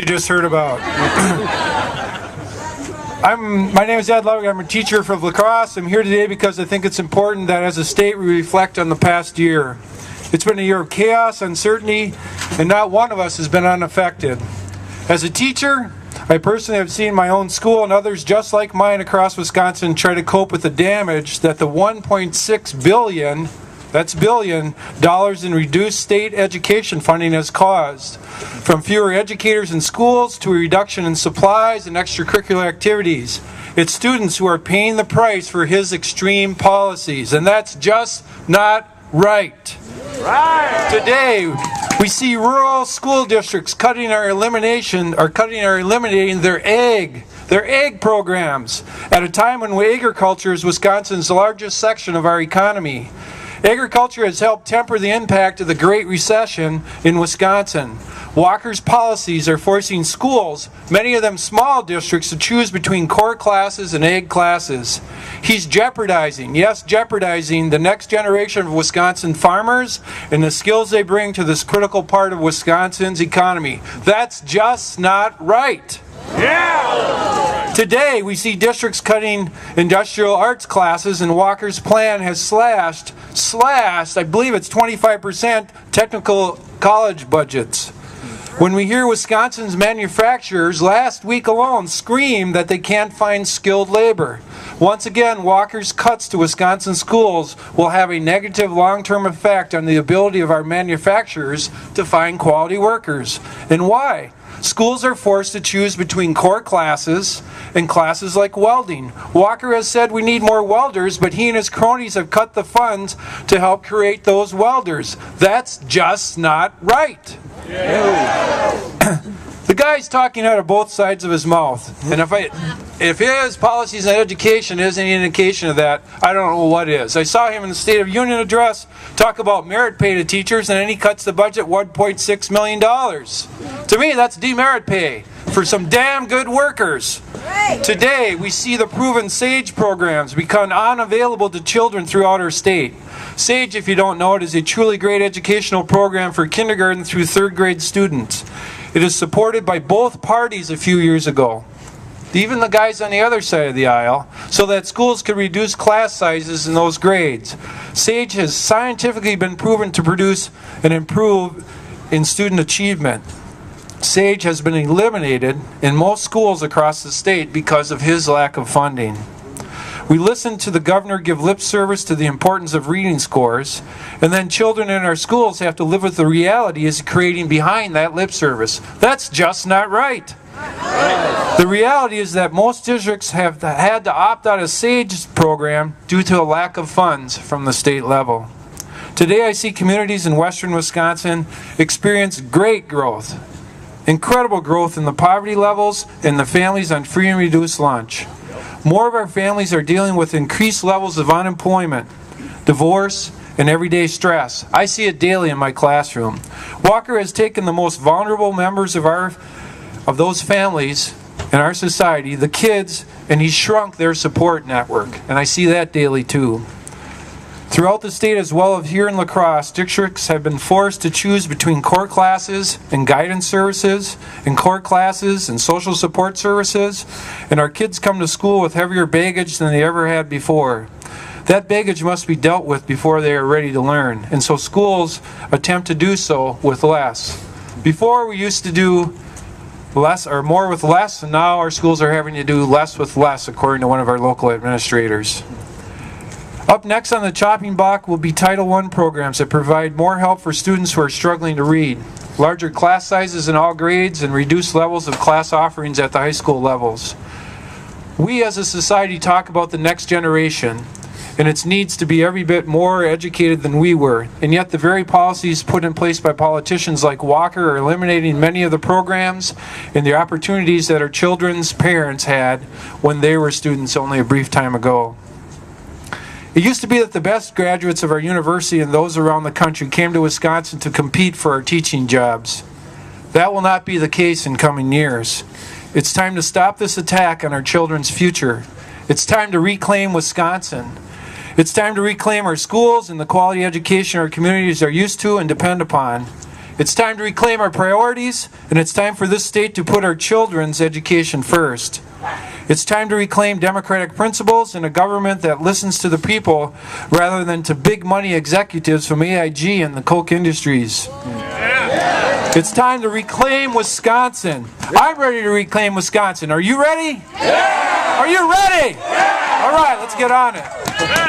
You just heard about. My name is Ed Ludwig. I'm a teacher from Crosse. I'm here today because I think it's important that as a state we reflect on the past year. It's been a year of chaos, uncertainty, and not one of us has been unaffected. As a teacher, I personally have seen my own school and others just like mine across Wisconsin try to cope with the damage that the $1.6 billion, that's billion, dollars in reduced state education funding has caused. From fewer educators in schools to a reduction in supplies and extracurricular activities. It's students who are paying the price for his extreme policies, and that's just not right. Today, we see rural school districts cutting or eliminating their egg programs at a time when agriculture is Wisconsin's largest section of our economy. Agriculture has helped temper the impact of the Great Recession in Wisconsin. Walker's policies are forcing schools, many of them small districts, to choose between core classes and ag classes. He's jeopardizing the next generation of Wisconsin farmers and the skills they bring to this critical part of Wisconsin's economy. That's just not right. Yeah! Today, we see districts cutting industrial arts classes, and Walker's plan has slashed, I believe it's 25% technical college budgets. When we hear Wisconsin's manufacturers last week alone scream that they can't find skilled labor. Once again, Walker's cuts to Wisconsin schools will have a negative long-term effect on the ability of our manufacturers to find quality workers. And why? Schools are forced to choose between core classes and classes like welding. Walker has said we need more welders, but he and his cronies have cut the funds to help create those welders. That's just not right. Yeah. The guy's talking out of both sides of his mouth. And if his policies on education isn't any indication of that, I don't know what is. I saw him in the State of Union address talk about merit pay to teachers, and then he cuts the budget $1.6 million. To me, that's demerit pay for some damn good workers. Today, we see the proven SAGE programs become unavailable to children throughout our state. SAGE, if you don't know it, is a truly great educational program for kindergarten through third grade students. It is supported by both parties a few years ago, even the guys on the other side of the aisle, so that schools could reduce class sizes in those grades. SAGE has scientifically been proven to produce and improve in student achievement. SAGE has been eliminated in most schools across the state because of his lack of funding. We listen to the governor give lip service to the importance of reading scores, and then children in our schools have to live with the reality he's creating behind that lip service. That's just not right. The reality is that most districts have had to opt out of SAGE's program due to a lack of funds from the state level. Today I see communities in western Wisconsin experience great growth, incredible growth in the poverty levels and the families on free and reduced lunch. More of our families are dealing with increased levels of unemployment, divorce, and everyday stress. I see it daily in my classroom. Walker has taken the most vulnerable members of those families in our society, the kids, and he's shrunk their support network. And I see that daily too. Throughout the state as well as here in La Crosse, districts have been forced to choose between core classes and guidance services, and core classes and social support services, and our kids come to school with heavier baggage than they ever had before. That baggage must be dealt with before they are ready to learn, and so schools attempt to do so with less. Before we used to do less or more with less, and now our schools are having to do less with less, according to one of our local administrators. Up next on the chopping block will be Title I programs that provide more help for students who are struggling to read, larger class sizes in all grades, and reduced levels of class offerings at the high school levels. We as a society talk about the next generation and its needs to be every bit more educated than we were, and yet the very policies put in place by politicians like Walker are eliminating many of the programs and the opportunities that our children's parents had when they were students only a brief time ago. It used to be that the best graduates of our university and those around the country came to Wisconsin to compete for our teaching jobs. That will not be the case in coming years. It's time to stop this attack on our children's future. It's time to reclaim Wisconsin. It's time to reclaim our schools and the quality education our communities are used to and depend upon. It's time to reclaim our priorities, and it's time for this state to put our children's education first. It's time to reclaim democratic principles and a government that listens to the people rather than to big money executives from AIG and the Coke Industries. It's time to reclaim Wisconsin. I'm ready to reclaim Wisconsin. Are you ready? Are you ready? All right, let's get on it.